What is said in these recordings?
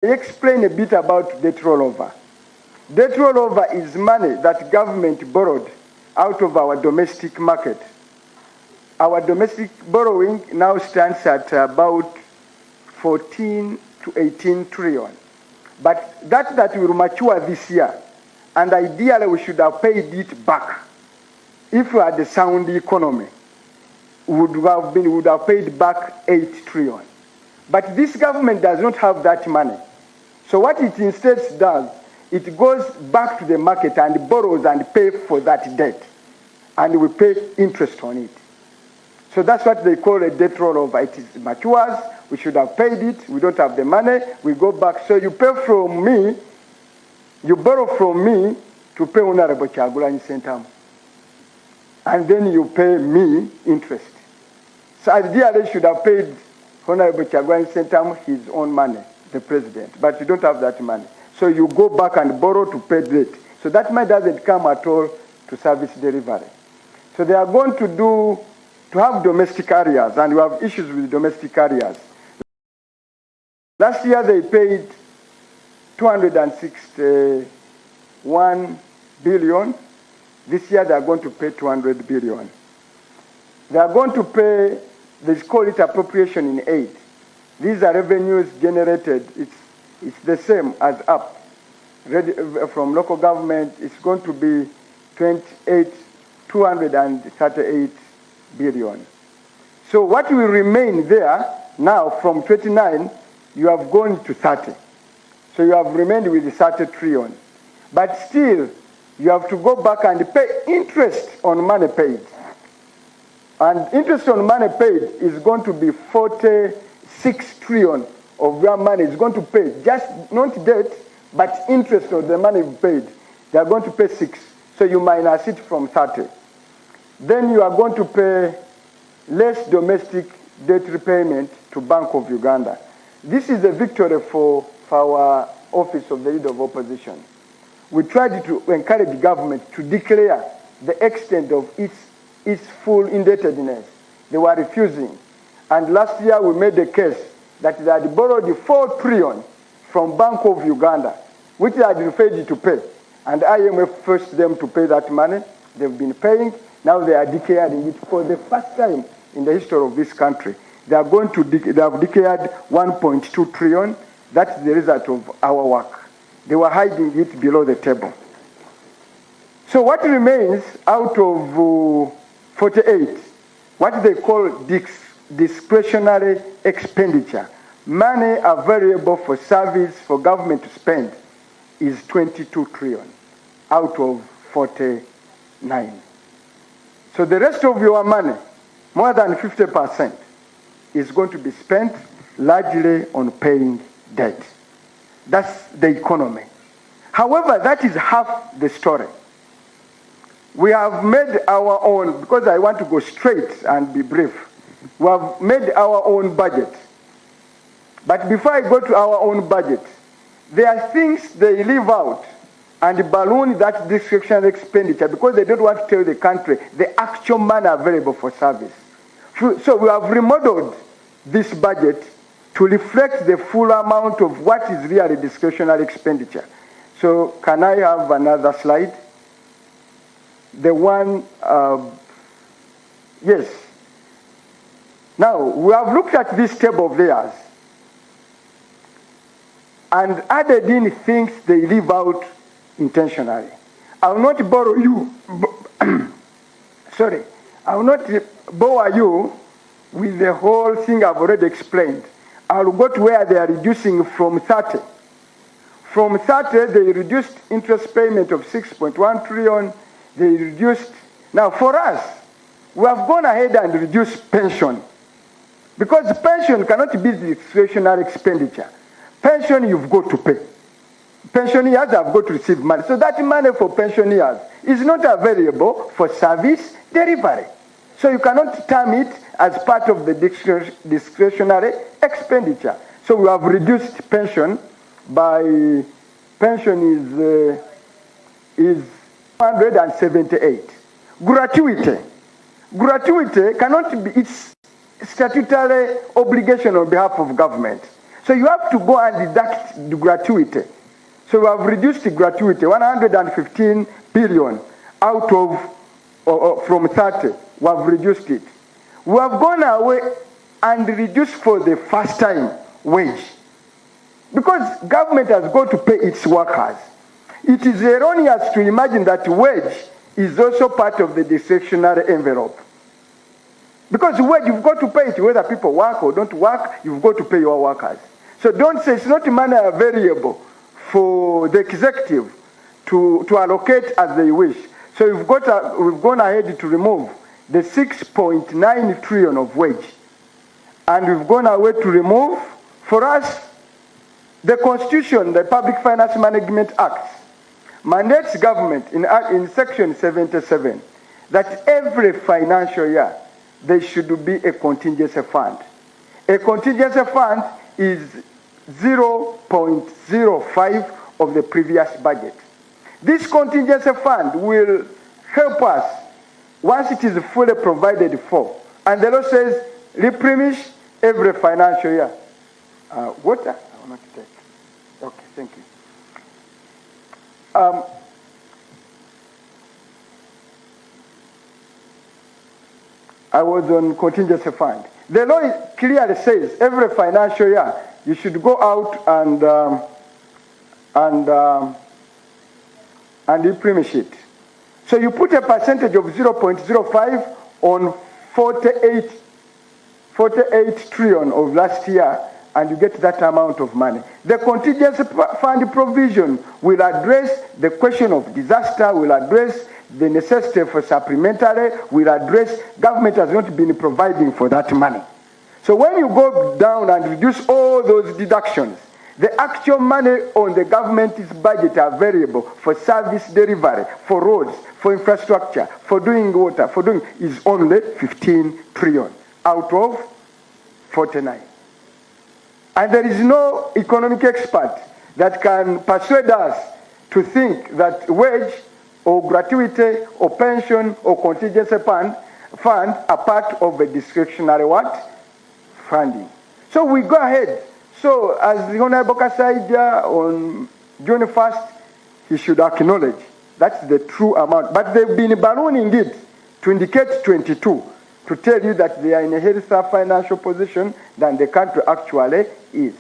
explain a bit about debt rollover. Debt rollover is money that government borrowed out of our domestic market. Our domestic borrowing now stands at about 14 to 18 trillion. But that will mature this year, and ideally we should have paid it back. If we had a sound economy, we would have paid back 8 trillion. But this government does not have that money. So what it instead does, it goes back to the market and borrows and pays for that debt. And we pay interest on it. So that's what they call a debt rollover. It matures, we should have paid it, we don't have the money, we go back. So you pay from me, you borrow from me to pay Honorable Kyagulanyi Ssentamu. And then you pay me interest. So ideally you should have paid Honorable Kyagulanyi Ssentamu his own money, the president, but you don't have that money. So you go back and borrow to pay debt. So that money doesn't come at all to service delivery. So they are going to have domestic areas, and we have issues with domestic areas. Last year they paid 261 billion. This year they are going to pay 200 billion. They are going to pay, they call it appropriation in aid. These are revenues generated. It's the same as up. From local government, it's going to be 238 billion. So what will remain there now from 29, you have gone to 30. So you have remained with 30 trillion. But still, you have to go back and pay interest on money paid. And interest on money paid is going to be 46 trillion of your money is going to pay, just not debt, but interest on the money paid. They are going to pay 6. So you minus it from 30. Then you are going to pay less domestic debt repayment to Bank of Uganda. This is a victory for our Office of the Leader of Opposition. We tried to encourage the government to declare the extent of its full indebtedness. They were refusing. And last year we made the case that they had borrowed 4 trillion from Bank of Uganda, which they had refused to pay. And IMF forced them to pay that money. They've been paying. Now they are declaring it for the first time in the history of this country. They have declared 1.2 trillion. That's the result of our work. They were hiding it below the table. So what remains out of 48, what they call discretionary expenditure, money available for service for government to spend, is 22 trillion out of 49. So the rest of your money, more than 50%, is going to be spent largely on paying debt. That's the economy. However, that is half the story. We have made our own, because I want to go straight and be brief, we have made our own budget. But before I go to our own budget, there are things they leave out and balloon that discretionary expenditure because they don't want to tell the country the actual money available for service. So we have remodeled this budget to reflect the full amount of what is really discretionary expenditure. So can I have another slide? The one, yes. Now, we have looked at this table of theirs and added in things they leave out intentionally. I will not borrow you, sorry, I will not bore you with the whole thing I've already explained. I will go to where they are reducing from 30. From 30, they reduced interest payment of 6.1 trillion. They reduced, now for us, we have gone ahead and reduced pension. Because pension cannot be discretionary expenditure. Pension you've got to pay. Pensioners have got to receive money. So that money for pensioners is not available for service delivery. So you cannot term it as part of the discretionary expenditure. So we have reduced pension by, pension is 178. Gratuity cannot be, it's statutory obligation on behalf of government. So you have to go and deduct the gratuity. So we have reduced the gratuity, 115 billion out of, from 30. We have reduced it. We have gone away and reduced for the first time wage. Because government has got to pay its workers. It is erroneous to imagine that wage is also part of the discretionary envelope. Because wage, you've got to pay it whether people work or don't work, you've got to pay your workers. So don't say it's not money variable for the executive to allocate as they wish. So we've gone ahead to remove the 6.9 trillion of wage. And we've gone away to remove, for us, the Constitution, the Public Finance Management Act, mandates government in section 77 that every financial year there should be a contingency fund. A contingency fund is 0.05 of the previous budget. This contingency fund will help us once it is fully provided for. And the law says replenish every financial year. Water? I will not take. Okay, thank you. I was on contingency fund. The law clearly says every financial year you should go out and replenish it. So you put a percentage of 0.05 on 48 trillion of last year, and you get that amount of money. The contingency fund provision will address the question of disaster, will address the necessity for supplementary, will address, government has not been providing for that money. So when you go down and reduce all those deductions, the actual money on the government's budget are variable for service delivery, for roads, for infrastructure, for doing water, for doing, is only 15 trillion out of 49. And there is no economic expert that can persuade us to think that wage or gratuity or pension or contingency fund are part of a discretionary what? Funding. So we go ahead. So as the Honorable Kasaidia on June 1st, he should acknowledge that's the true amount. But they've been ballooning it to indicate 22, to tell you that they are in a healthier financial position than the country actually is.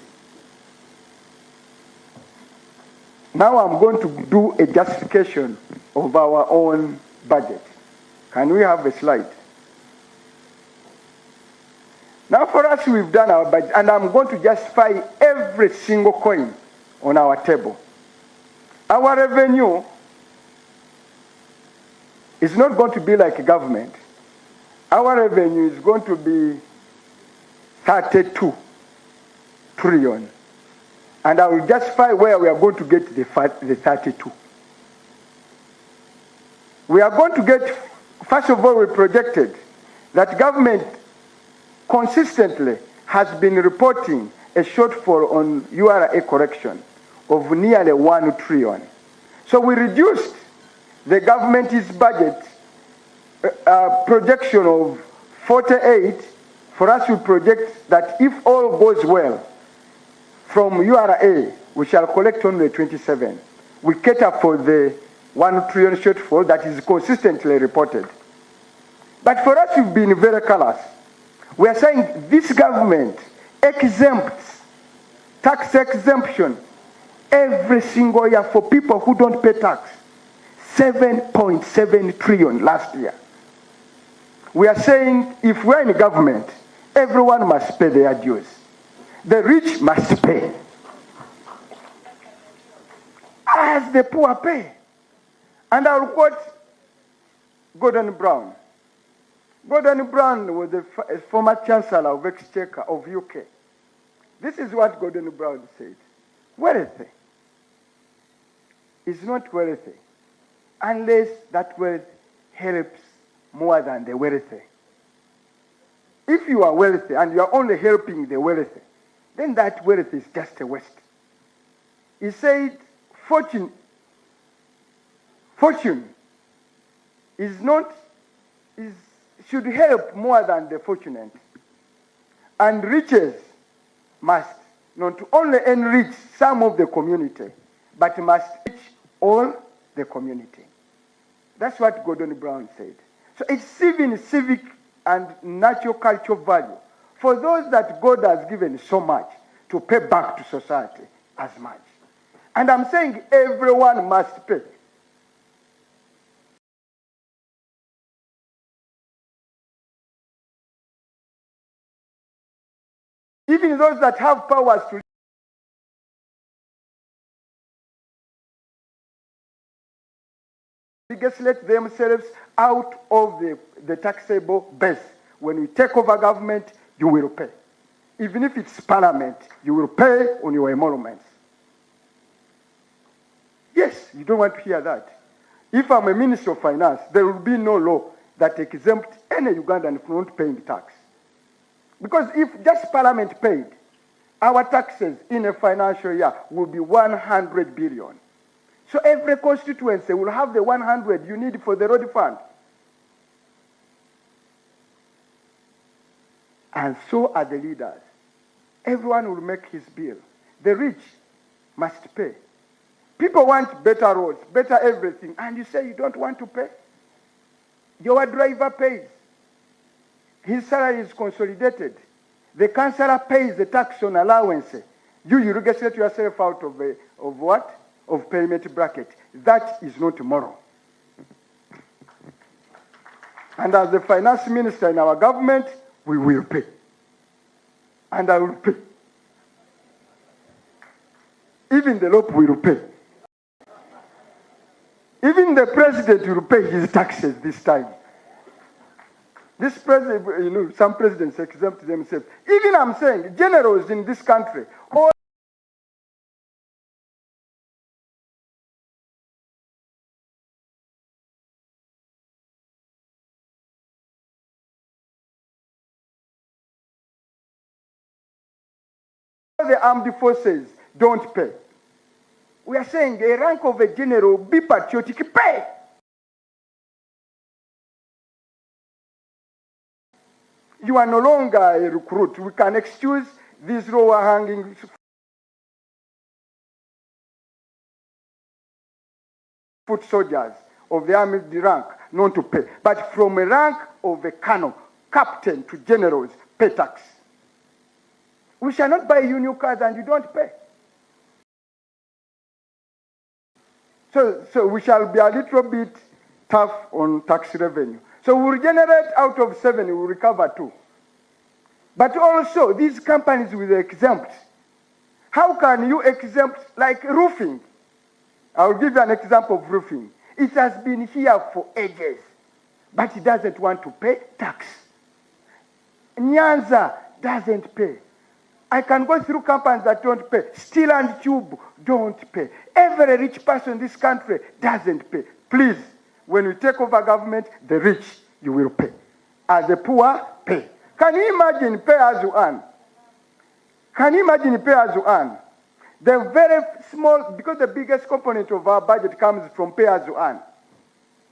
Now I'm going to do a justification of our own budget. Can we have a slide? Now for us, we've done our budget, and I'm going to justify every single coin on our table. Our revenue is not going to be like a government. Our revenue is going to be 32 trillion. And I will justify where we are going to get the 32. We are going to get, first of all, we projected that government consistently has been reporting a shortfall on URA correction of nearly 1 trillion. So we reduced the government's budget projection of 48. For us, we project that if all goes well, from URA, we shall collect only 27. We cater for the 1 trillion shortfall that is consistently reported. But for us, we've been very callous. We are saying this government exempts, tax exemption, every single year for people who don't pay tax. 7.7 trillion last year. We are saying if we're in government, everyone must pay their dues. The rich must pay, as the poor pay. And I'll quote Gordon Brown. Gordon Brown was the former Chancellor of Exchequer of UK. This is what Gordon Brown said. Wealthy is not wealthy unless that wealth helps more than the wealthy. If you are wealthy and you are only helping the wealthy, then that wealth is just a waste. He said, fortune should help more than the fortunate. And riches must not to only enrich some of the community, but must reach all the community. That's what Gordon Brown said. So it's even civic and natural cultural value for those that God has given so much to pay back to society as much. And I'm saying everyone must pay. Even those that have powers to legislate themselves out of the taxable base. When you take over government, you will pay. Even if it's parliament, you will pay on your emoluments. Yes, you don't want to hear that. If I'm a minister of finance, there will be no law that exempts any Ugandan from not paying tax. Because if just parliament paid, our taxes in a financial year will be 100 billion. So every constituency will have the 100 you need for the road fund. And so are the leaders. Everyone will make his bill. The rich must pay. People want better roads, better everything, and you say you don't want to pay. Your driver pays. His salary is consolidated. The councillor pays the tax on allowance. You get yourself out of what? Of payment bracket. That is not moral. And as the finance minister in our government, we will pay. And I will pay. Even the Lord will pay. Even the president will pay his taxes this time. This president, some presidents exempt themselves. Even I'm saying, generals in this country, all the armed forces don't pay. We are saying the rank of a general, be patriotic, pay. You are no longer a recruit. We can excuse these lower hanging foot soldiers of the army rank not to pay. But from a rank of a colonel, captain to generals, pay tax. We shall not buy you new cars and you don't pay. So we shall be a little bit tough on tax revenue. So we'll generate out of 7, we'll recover 2. But also, these companies will exempt. How can you exempt, like roofing? I'll give you an example of roofing. It has been here for ages, but it doesn't want to pay tax. Nyanza doesn't pay. I can go through companies that don't pay. Steel and Tube don't pay. Every rich person in this country doesn't pay. Please, when we take over government, the rich, you will pay. As the poor, pay. Can you imagine pay as you earn? Can you imagine pay as you earn? The very small, because the biggest component of our budget comes from pay as you earn.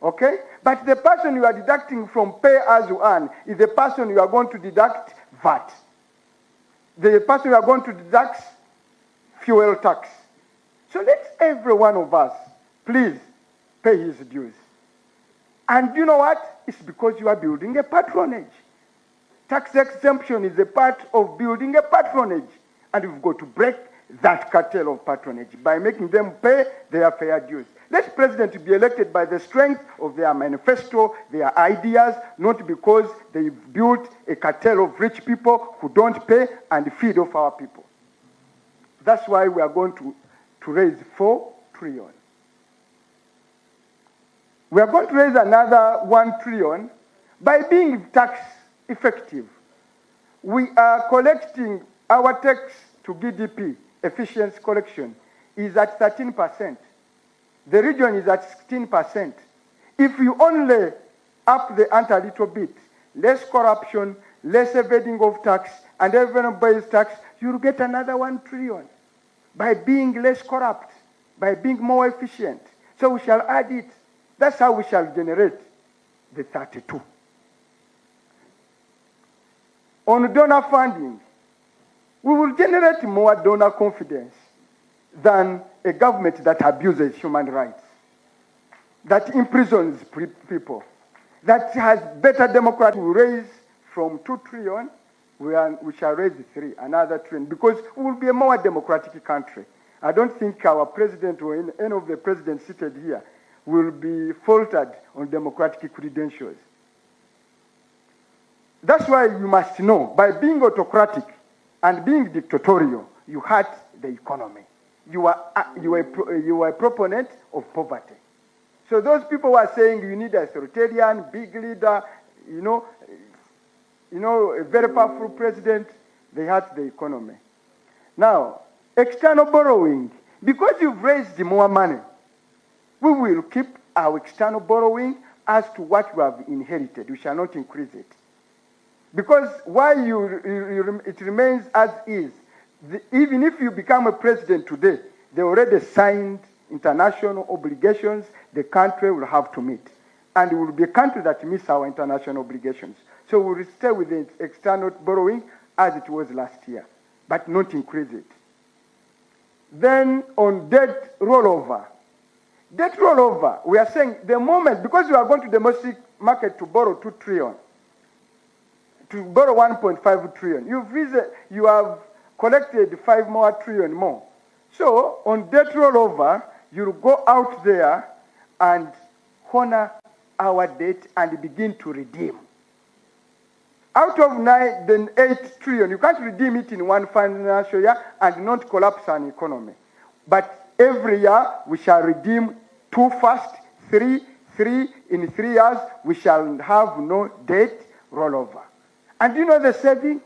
Okay? But the person you are deducting from pay as you earn is the person you are going to deduct VAT. The person you are going to deduct fuel tax. So let every one of us, please, pay his dues. And you know what? It's because you are building a patronage. Tax exemption is a part of building a patronage. And we've got to break that cartel of patronage by making them pay their fair dues. Let president be elected by the strength of their manifesto, their ideas, not because they've built a cartel of rich people who don't pay and feed off our people. That's why we are going to raise 4 trillion. We are going to raise another 1 trillion by being tax effective. We are collecting our tax to GDP efficiency collection is at 13%. The region is at 16%. If you only up the ante a little bit, less corruption, less evading of tax, and everyone pays tax, you'll get another 1 trillion by being less corrupt, by being more efficient. So we shall add it. That's how we shall generate the 32. On donor funding, we will generate more donor confidence than a government that abuses human rights, that imprisons people, that has better democracy. We raise from 2 trillion, we shall raise 3, another trillion, because we will be a more democratic country. I don't think our president or any of the presidents seated here will be faltered on democratic credentials. That's why you must know, by being autocratic and being dictatorial, you hurt the economy. You are a proponent of poverty. So those people who are saying you need a authoritarian, big leader, a very powerful president, they hurt the economy. Now, external borrowing. Because you've raised more money, we will keep our external borrowing as to what we have inherited. We shall not increase it. Because while it remains as is, even if you become a president today, they already signed international obligations the country will have to meet. And it will be a country that meets our international obligations. So we will stay with the external borrowing as it was last year, but not increase it. Then on debt rollover. Debt rollover, we are saying the moment, because you are going to the domestic market to borrow 2 trillion, to borrow 1.5 trillion, you have collected 5 more trillion more. So on debt rollover, you'll go out there and honor our debt and begin to redeem. Out of 8 trillion, you can't redeem it in one financial year and not collapse an economy. But every year, we shall redeem 2 first, 3. In 3 years, we shall have no debt rollover. And you know the saving?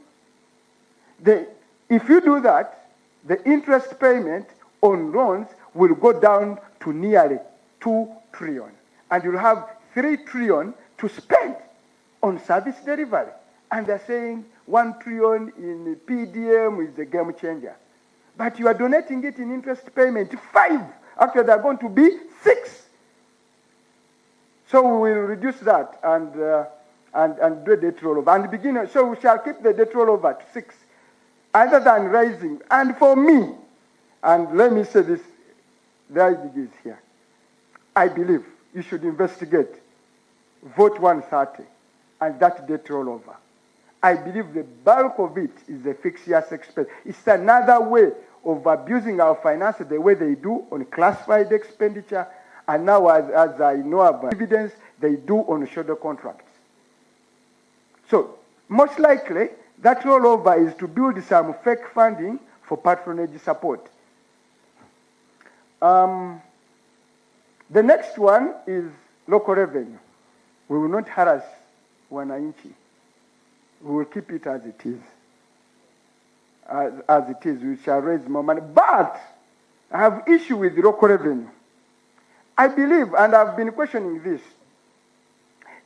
If you do that, the interest payment on loans will go down to nearly 2 trillion. And you'll have 3 trillion to spend on service delivery. And they're saying 1 trillion in PDM is the game changer. But you are donating it in interest payment 5. Actually, they're going to be 6. So we will reduce that and do debt rollover. And begin. So we shall keep the debt rollover to 6, other than raising. And for me, and let me say this, the idea is here. I believe you should investigate vote 130 and that debt rollover. I believe the bulk of it is the fixed years expense. It's another way of abusing our finances the way they do on classified expenditure, and now as I know about dividends, they do on shoulder contracts. So most likely that rollover is to build some fake funding for patronage support. The next one is local revenue. We will not harass wananchi. We will keep it as it is. As it is, we shall raise more money. But I have issue with local revenue. I believe, and I've been questioning this,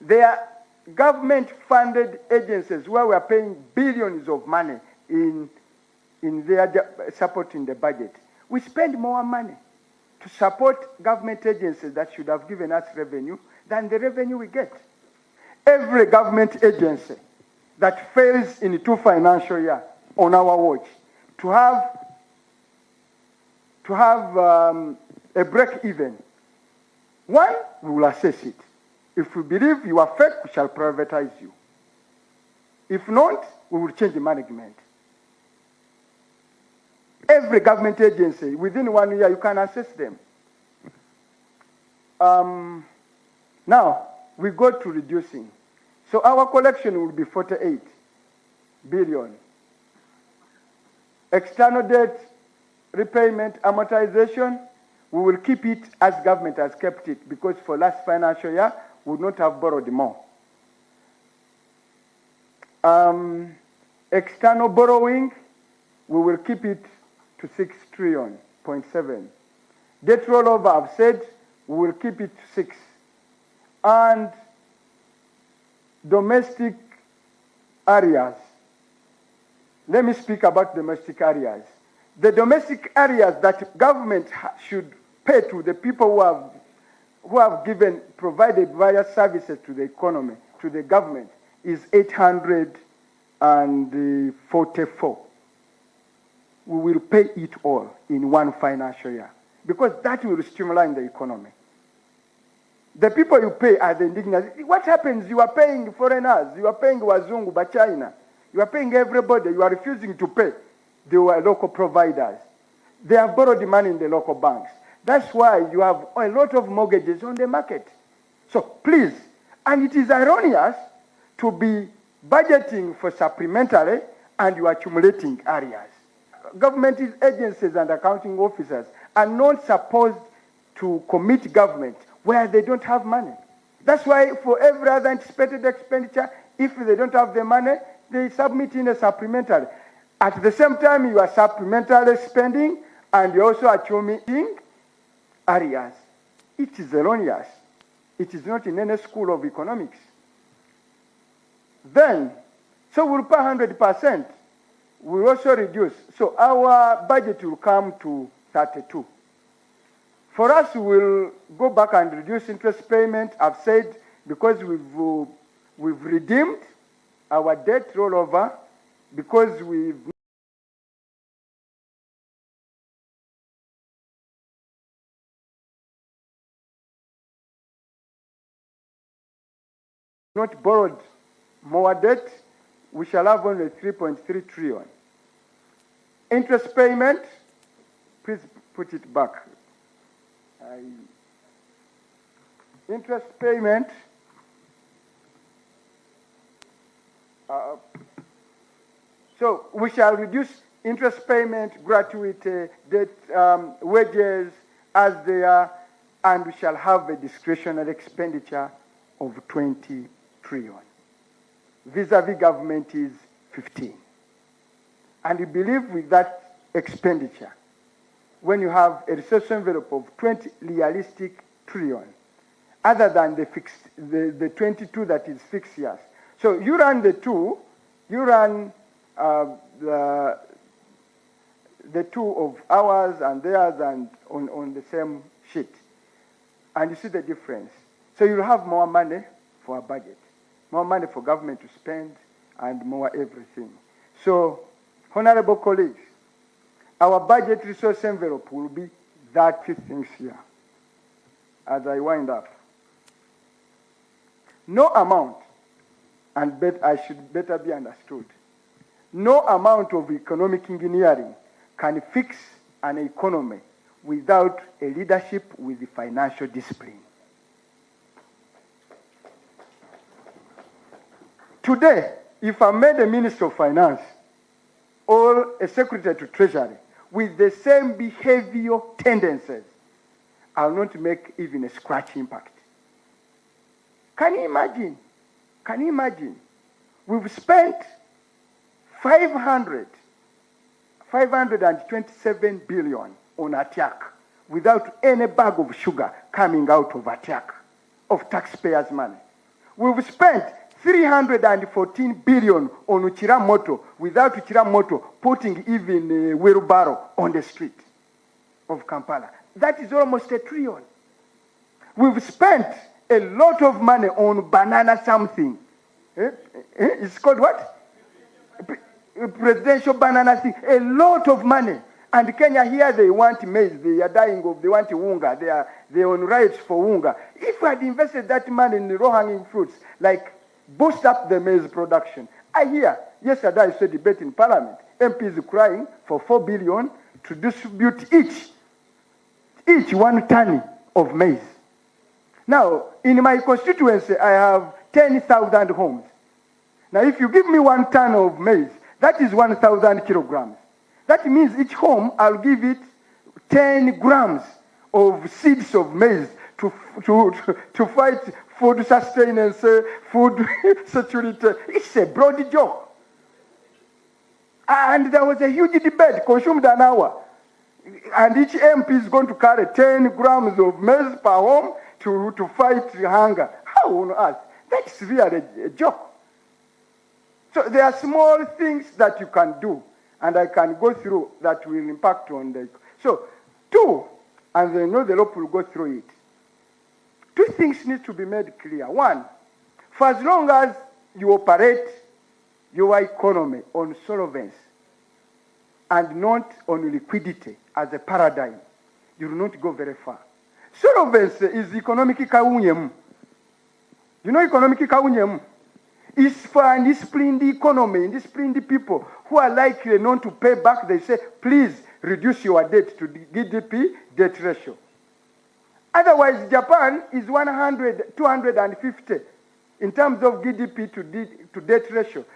there are government-funded agencies where we are paying billions of money in their supporting the budget. We spend more money to support government agencies that should have given us revenue than the revenue we get. Every government agency that fails in 2 financial years on our watch to have a break even. 1, we will assess it. If we believe you are fake, we shall privatize you. If not, we will change the management. Every government agency, within 1 year, you can assess them. Now, we go to reducing. So our collection will be 48 billion. External debt, repayment, amortization, we will keep it as government has kept it, because for last financial year, we would not have borrowed more. External borrowing, we will keep it to 6 trillion, 0.7. Debt rollover, I've said, we will keep it to 6. And domestic areas. Let me speak about domestic areas. The domestic areas that government should pay to the people who have provided various services to the economy, to the government, is 844. we will pay it all in one financial year, because that will streamline the economy. The people you pay are the indigenous. What happens? You are paying foreigners, you are paying Wazungu, China, you are paying everybody, you are refusing to pay the local providers. They have borrowed the money in the local banks. That's why you have a lot of mortgages on the market. So please, and it is erroneous to be budgeting for supplementary and you are accumulating areas. Government agencies and accounting officers are not supposed to commit government where they don't have money. That's why for every other anticipated expenditure, if they don't have the money, they submit in a supplementary. At the same time, you are supplementary spending and you're also accumulating areas. It is erroneous. It is not in any school of economics. Then, so we'll pay 100%. We'll also reduce. So our budget will come to 32. For us, we'll go back and reduce interest payment. I've said, because we've redeemed our debt rollover, because we've not borrowed more debt, we shall have only 3.3 trillion. Interest payment, please put it back. Interest payment, so we shall reduce interest payment, gratuity, debt, wages as they are, and we shall have a discretionary expenditure of 20 trillion. Vis-a-vis government is 15. And we believe with that expenditure, when you have a resource envelope of 20 realistic trillion, other than the 22 that is fixed years. So you run the two, you run the two of ours and theirs and on the same sheet. And you see the difference. So you'll have more money for a budget, more money for government to spend, and more everything. So, honorable colleagues, our budget resource envelope will be that few things here. As I wind up, no amount, and I should better be understood, no amount of economic engineering can fix an economy without a leadership with the financial discipline. Today, if I'm made a Minister of Finance or a Secretary to Treasury with the same behavioral tendencies, I'll not make even a scratch impact. Can you imagine? Can you imagine? We've spent 527 billion on attack without any bag of sugar coming out of attack of taxpayers' money. We've spent 314 billion on Uchiramoto without Uchiramoto putting even a wheelbarrow on the street of Kampala. That is almost $1 trillion. We've spent a lot of money on banana something. It's called what? Presidential banana thing. A lot of money. And Kenya here, they want maize. They are dying of, they want unga. They are on riots for unga. If we had invested that money in low-hanging fruits, like boost up the maize production. I hear, yesterday I saw a debate in Parliament. MPs crying for 4 billion to distribute each 1 ton of maize. Now, in my constituency, I have 10,000 homes. Now, if you give me 1 ton of maize, that is 1,000 kilograms. That means each home, I'll give it 10 grams of seeds of maize to fight food sustenance, food security. It's a broad joke. And there was a huge debate, consumed an hour. And each MP is going to carry 10 grams of maize per home to fight hunger. How on earth? That's really a joke. So there are small things that you can do, and I can go through that will impact on the... So, 2, and I know the law will go through it. 2 things need to be made clear. 1, for as long as you operate your economy on solvency, and not on liquidity as a paradigm, you will not go very far. Solvency is economic kaunyem. You know economic kaunyem? It's for undisciplined economy, undisciplined people who are likely not to pay back. They say, please reduce your debt to the GDP debt ratio. Otherwise, Japan is 100, 250 in terms of GDP to debt ratio.